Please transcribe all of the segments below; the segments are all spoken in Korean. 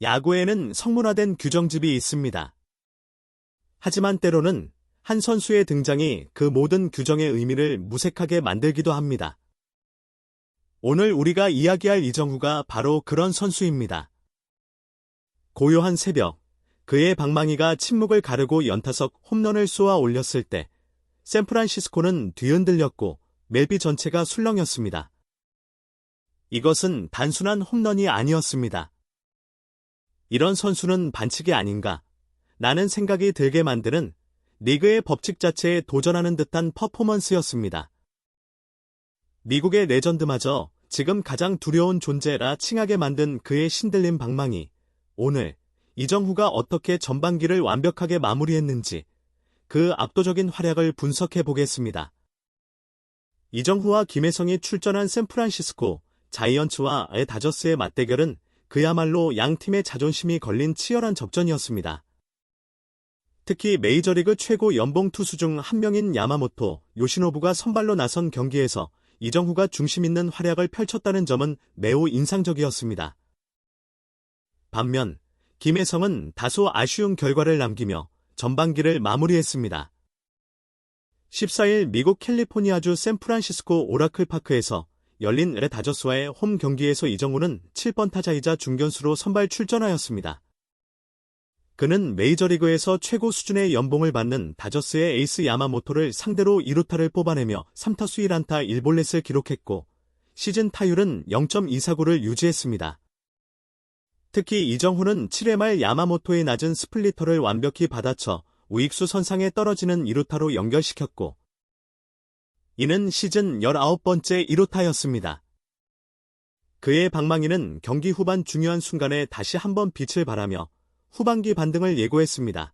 야구에는 성문화된 규정집이 있습니다. 하지만 때로는 한 선수의 등장이 그 모든 규정의 의미를 무색하게 만들기도 합니다. 오늘 우리가 이야기할 이정후가 바로 그런 선수입니다. 고요한 새벽, 그의 방망이가 침묵을 가르고 연타석 홈런을 쏘아 올렸을 때 샌프란시스코는 뒤흔들렸고 멜비 전체가 술렁였습니다. 이것은 단순한 홈런이 아니었습니다. 이런 선수는 반칙이 아닌가? 라는 생각이 들게 만드는 리그의 법칙 자체에 도전하는 듯한 퍼포먼스였습니다. 미국의 레전드마저 지금 가장 두려운 존재라 칭하게 만든 그의 신들린 방망이. 오늘 이정후가 어떻게 전반기를 완벽하게 마무리했는지 그 압도적인 활약을 분석해 보겠습니다. 이정후와 김혜성이 출전한 샌프란시스코 자이언츠와의 다저스의 맞대결은 그야말로 양 팀의 자존심이 걸린 치열한 접전이었습니다. 특히 메이저리그 최고 연봉 투수 중 한 명인 야마모토 요시노부가 선발로 나선 경기에서 이정후가 중심 있는 활약을 펼쳤다는 점은 매우 인상적이었습니다. 반면 김혜성은 다소 아쉬운 결과를 남기며 전반기를 마무리했습니다. 14일 미국 캘리포니아주 샌프란시스코 오라클 파크에서 열린 LA 다저스와의 홈 경기에서 이정후는 7번 타자이자 중견수로 선발 출전하였습니다. 그는 메이저리그에서 최고 수준의 연봉을 받는 다저스의 에이스 야마모토를 상대로 2루타를 뽑아내며 3타수 1안타 1볼넷을 기록했고 시즌 타율은 0.249를 유지했습니다. 특히 이정후는 7회 말 야마모토의 낮은 스플리터를 완벽히 받아쳐 우익수 선상에 떨어지는 2루타로 연결시켰고 이는 시즌 19번째 2루타였습니다. 그의 방망이는 경기 후반 중요한 순간에 다시 한번 빛을 발하며 후반기 반등을 예고했습니다.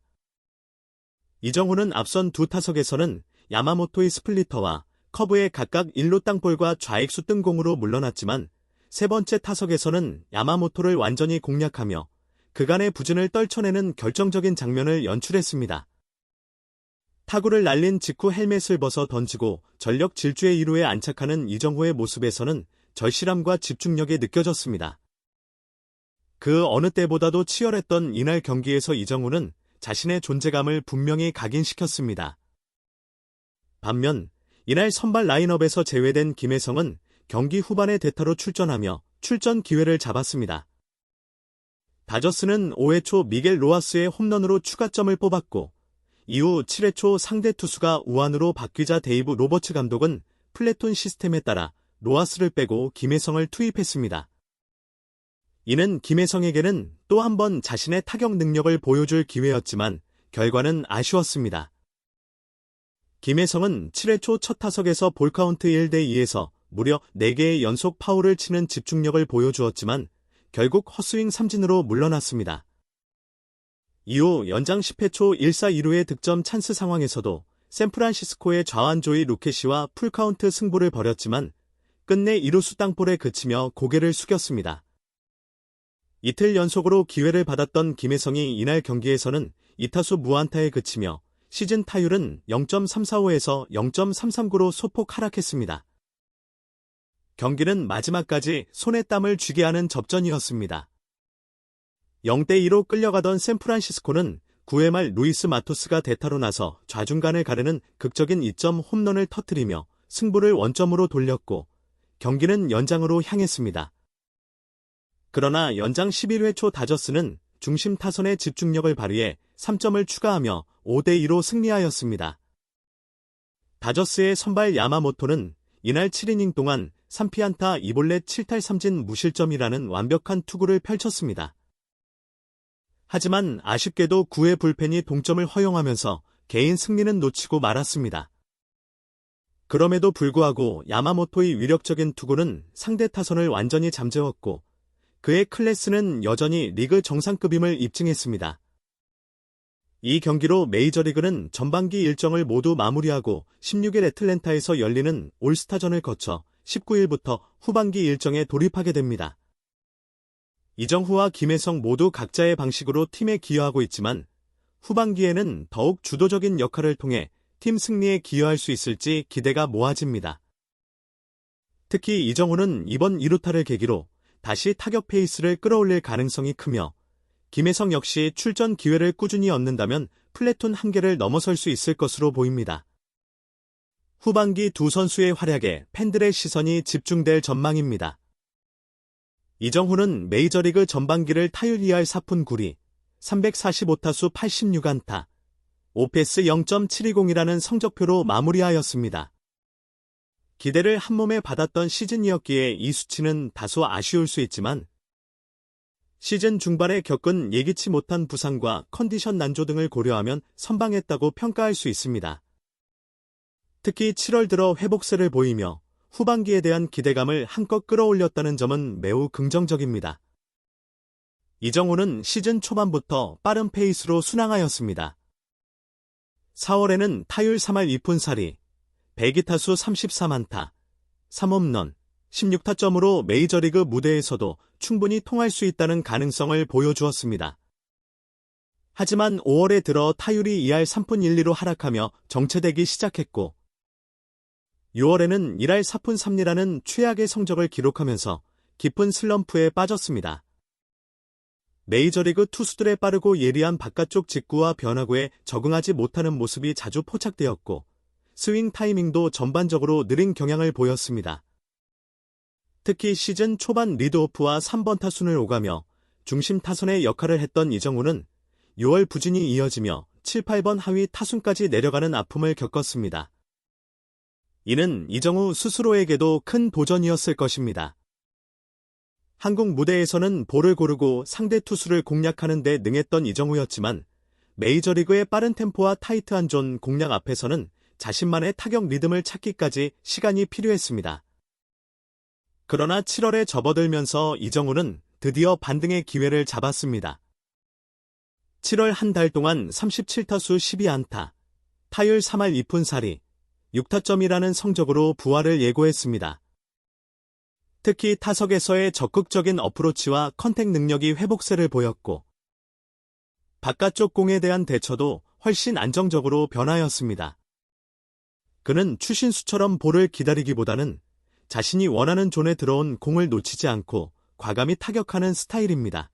이정후는 앞선 두 타석에서는 야마모토의 스플리터와 커브의 각각 1루 땅볼과 좌익수 뜬공으로 물러났지만 세 번째 타석에서는 야마모토를 완전히 공략하며 그간의 부진을 떨쳐내는 결정적인 장면을 연출했습니다. 타구를 날린 직후 헬멧을 벗어 던지고 전력 질주의 2루에 안착하는 이정후의 모습에서는 절실함과 집중력이 느껴졌습니다. 그 어느 때보다도 치열했던 이날 경기에서 이정후는 자신의 존재감을 분명히 각인시켰습니다. 반면 이날 선발 라인업에서 제외된 김혜성은 경기 후반에 대타로 출전하며 출전 기회를 잡았습니다. 다저스는 5회 초 미겔 로하스의 홈런으로 추가점을 뽑았고 이후 7회 초 상대 투수가 우완으로 바뀌자 데이브 로버츠 감독은 플래톤 시스템에 따라 로하스를 빼고 김혜성을 투입했습니다. 이는 김혜성에게는 또 한 번 자신의 타격 능력을 보여줄 기회였지만 결과는 아쉬웠습니다. 김혜성은 7회 초 첫 타석에서 볼카운트 1대2에서 무려 4개의 연속 파울을 치는 집중력을 보여주었지만 결국 헛스윙 삼진으로 물러났습니다. 이후 연장 10회 초 1사 2루의 득점 찬스 상황에서도 샌프란시스코의 좌완 조이 루케시와 풀카운트 승부를 벌였지만 끝내 2루수 땅볼에 그치며 고개를 숙였습니다. 이틀 연속으로 기회를 받았던 김혜성이 이날 경기에서는 2타수 무안타에 그치며 시즌 타율은 0.345에서 0.339로 소폭 하락했습니다. 경기는 마지막까지 손에 땀을 쥐게 하는 접전이었습니다. 0대2로 끌려가던 샌프란시스코는 9회 말 루이스 마토스가 대타로 나서 좌중간을 가르는 극적인 2점 홈런을 터뜨리며 승부를 원점으로 돌렸고 경기는 연장으로 향했습니다. 그러나 연장 11회 초 다저스는 중심 타선의 집중력을 발휘해 3점을 추가하며 5대2로 승리하였습니다. 다저스의 선발 야마모토는 이날 7이닝 동안 3피안타 2볼넷 7탈 3진 무실점이라는 완벽한 투구를 펼쳤습니다. 하지만 아쉽게도 9회 불펜이 동점을 허용하면서 개인 승리는 놓치고 말았습니다. 그럼에도 불구하고 야마모토의 위력적인 투구는 상대 타선을 완전히 잠재웠고 그의 클래스는 여전히 리그 정상급임을 입증했습니다. 이 경기로 메이저리그는 전반기 일정을 모두 마무리하고 16일 애틀랜타에서 열리는 올스타전을 거쳐 19일부터 후반기 일정에 돌입하게 됩니다. 이정후와 김혜성 모두 각자의 방식으로 팀에 기여하고 있지만 후반기에는 더욱 주도적인 역할을 통해 팀 승리에 기여할 수 있을지 기대가 모아집니다. 특히 이정후는 이번 2루타를 계기로 다시 타격 페이스를 끌어올릴 가능성이 크며 김혜성 역시 출전 기회를 꾸준히 얻는다면 플래툰 한계를 넘어설 수 있을 것으로 보입니다. 후반기 두 선수의 활약에 팬들의 시선이 집중될 전망입니다. 이정후는 메이저리그 전반기를 타율 2할 4푼 9리, 345타수 86안타, OPS 0.720이라는 성적표로 마무리하였습니다. 기대를 한몸에 받았던 시즌이었기에 이 수치는 다소 아쉬울 수 있지만 시즌 중반에 겪은 예기치 못한 부상과 컨디션 난조 등을 고려하면 선방했다고 평가할 수 있습니다. 특히 7월 들어 회복세를 보이며 후반기에 대한 기대감을 한껏 끌어올렸다는 점은 매우 긍정적입니다. 이정후는 시즌 초반부터 빠른 페이스로 순항하였습니다. 4월에는 타율 3할 2푼 4리, 102타수 34안타, 3홈런, 16타점으로 메이저리그 무대에서도 충분히 통할 수 있다는 가능성을 보여주었습니다. 하지만 5월에 들어 타율이 2할 3푼 1리로 하락하며 정체되기 시작했고 6월에는 1할 4푼 3리라는 최악의 성적을 기록하면서 깊은 슬럼프에 빠졌습니다. 메이저리그 투수들의 빠르고 예리한 바깥쪽 직구와 변화구에 적응하지 못하는 모습이 자주 포착되었고 스윙 타이밍도 전반적으로 느린 경향을 보였습니다. 특히 시즌 초반 리드오프와 3번 타순을 오가며 중심 타선의 역할을 했던 이정후는 6월 부진이 이어지며 7, 8번 하위 타순까지 내려가는 아픔을 겪었습니다. 이는 이정후 스스로에게도 큰 도전이었을 것입니다. 한국 무대에서는 볼을 고르고 상대 투수를 공략하는 데 능했던 이정후였지만 메이저리그의 빠른 템포와 타이트한 존 공략 앞에서는 자신만의 타격 리듬을 찾기까지 시간이 필요했습니다. 그러나 7월에 접어들면서 이정후는 드디어 반등의 기회를 잡았습니다. 7월 한 달 동안 37타수 12안타, 타율 3할 2푼 4리, 6타점이라는 성적으로 부활을 예고했습니다. 특히 타석에서의 적극적인 어프로치와 컨택 능력이 회복세를 보였고 바깥쪽 공에 대한 대처도 훨씬 안정적으로 변하였습니다. 그는 추신수처럼 볼을 기다리기보다는 자신이 원하는 존에 들어온 공을 놓치지 않고 과감히 타격하는 스타일입니다.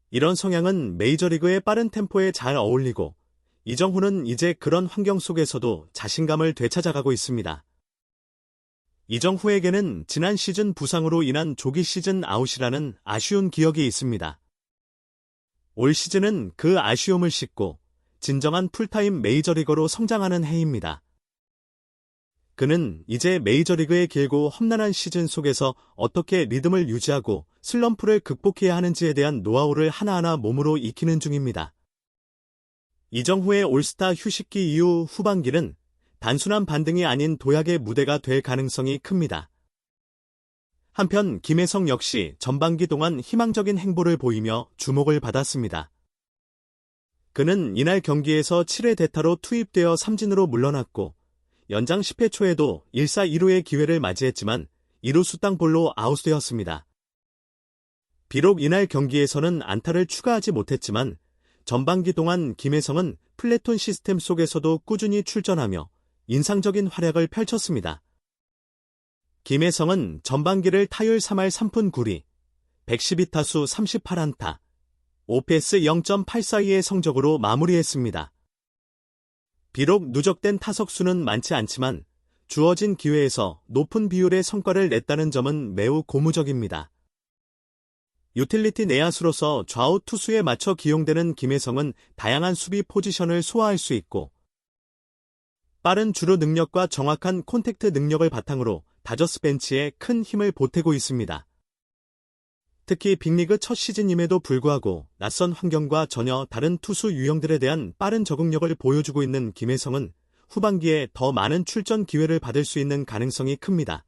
이런 성향은 메이저리그의 빠른 템포에 잘 어울리고 이정후는 이제 그런 환경 속에서도 자신감을 되찾아가고 있습니다. 이정후에게는 지난 시즌 부상으로 인한 조기 시즌 아웃이라는 아쉬운 기억이 있습니다. 올 시즌은 그 아쉬움을 씻고 진정한 풀타임 메이저리거로 성장하는 해입니다. 그는 이제 메이저리그의 길고 험난한 시즌 속에서 어떻게 리듬을 유지하고 슬럼프를 극복해야 하는지에 대한 노하우를 하나하나 몸으로 익히는 중입니다. 이정후의 올스타 휴식기 이후 후반기는 단순한 반등이 아닌 도약의 무대가 될 가능성이 큽니다. 한편 김혜성 역시 전반기 동안 희망적인 행보를 보이며 주목을 받았습니다. 그는 이날 경기에서 7회 대타로 투입되어 삼진으로 물러났고 연장 10회 초에도 1사 1루의 기회를 맞이했지만 2루수 땅볼로 아웃되었습니다. 비록 이날 경기에서는 안타를 추가하지 못했지만 전반기 동안 김혜성은 플래툰 시스템 속에서도 꾸준히 출전하며 인상적인 활약을 펼쳤습니다. 김혜성은 전반기를 타율 3할 3푼 9리, 112타수 38안타, OPS 0.842의 성적으로 마무리했습니다. 비록 누적된 타석수는 많지 않지만 주어진 기회에서 높은 비율의 성과를 냈다는 점은 매우 고무적입니다. 유틸리티 내야수로서 좌우 투수에 맞춰 기용되는 김혜성은 다양한 수비 포지션을 소화할 수 있고 빠른 주루 능력과 정확한 콘택트 능력을 바탕으로 다저스 벤치에 큰 힘을 보태고 있습니다. 특히 빅리그 첫 시즌임에도 불구하고 낯선 환경과 전혀 다른 투수 유형들에 대한 빠른 적응력을 보여주고 있는 김혜성은 후반기에 더 많은 출전 기회를 받을 수 있는 가능성이 큽니다.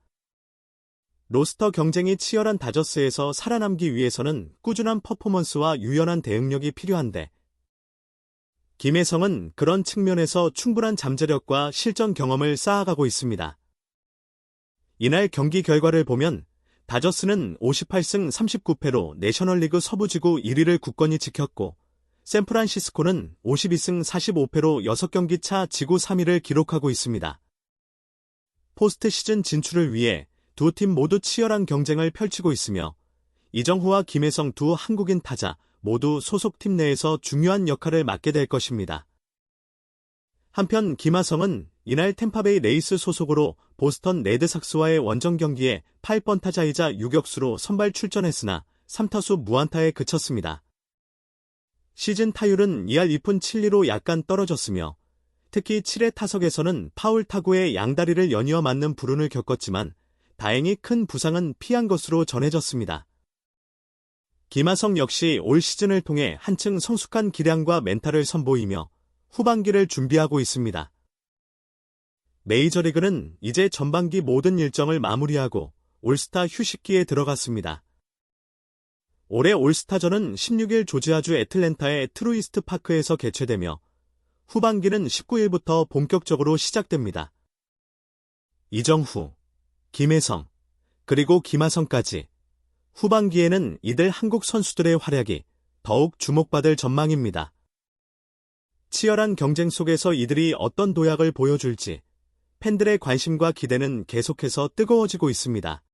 로스터 경쟁이 치열한 다저스에서 살아남기 위해서는 꾸준한 퍼포먼스와 유연한 대응력이 필요한데 김혜성은 그런 측면에서 충분한 잠재력과 실전 경험을 쌓아가고 있습니다. 이날 경기 결과를 보면 다저스는 58승 39패로 내셔널리그 서부지구 1위를 굳건히 지켰고 샌프란시스코는 52승 45패로 6경기 차 지구 3위를 기록하고 있습니다. 포스트 시즌 진출을 위해 두 팀 모두 치열한 경쟁을 펼치고 있으며 이정후와 김혜성 두 한국인 타자 모두 소속팀 내에서 중요한 역할을 맡게 될 것입니다. 한편 김하성은 이날 템파베이 레이스 소속으로 보스턴 레드삭스와의 원정 경기에 8번 타자이자 유격수로 선발 출전했으나 3타수 무안타에 그쳤습니다. 시즌 타율은 2할 2푼 7리로 약간 떨어졌으며 특히 7회 타석에서는 파울 타구에 양다리를 연이어 맞는 불운을 겪었지만 다행히 큰 부상은 피한 것으로 전해졌습니다. 김하성 역시 올 시즌을 통해 한층 성숙한 기량과 멘탈을 선보이며 후반기를 준비하고 있습니다. 메이저리그는 이제 전반기 모든 일정을 마무리하고 올스타 휴식기에 들어갔습니다. 올해 올스타전은 16일 조지아주 애틀랜타의 트루이스트 파크에서 개최되며 후반기는 19일부터 본격적으로 시작됩니다. 이정후, 김혜성, 그리고 김하성까지 후반기에는 이들 한국 선수들의 활약이 더욱 주목받을 전망입니다. 치열한 경쟁 속에서 이들이 어떤 도약을 보여줄지 팬들의 관심과 기대는 계속해서 뜨거워지고 있습니다.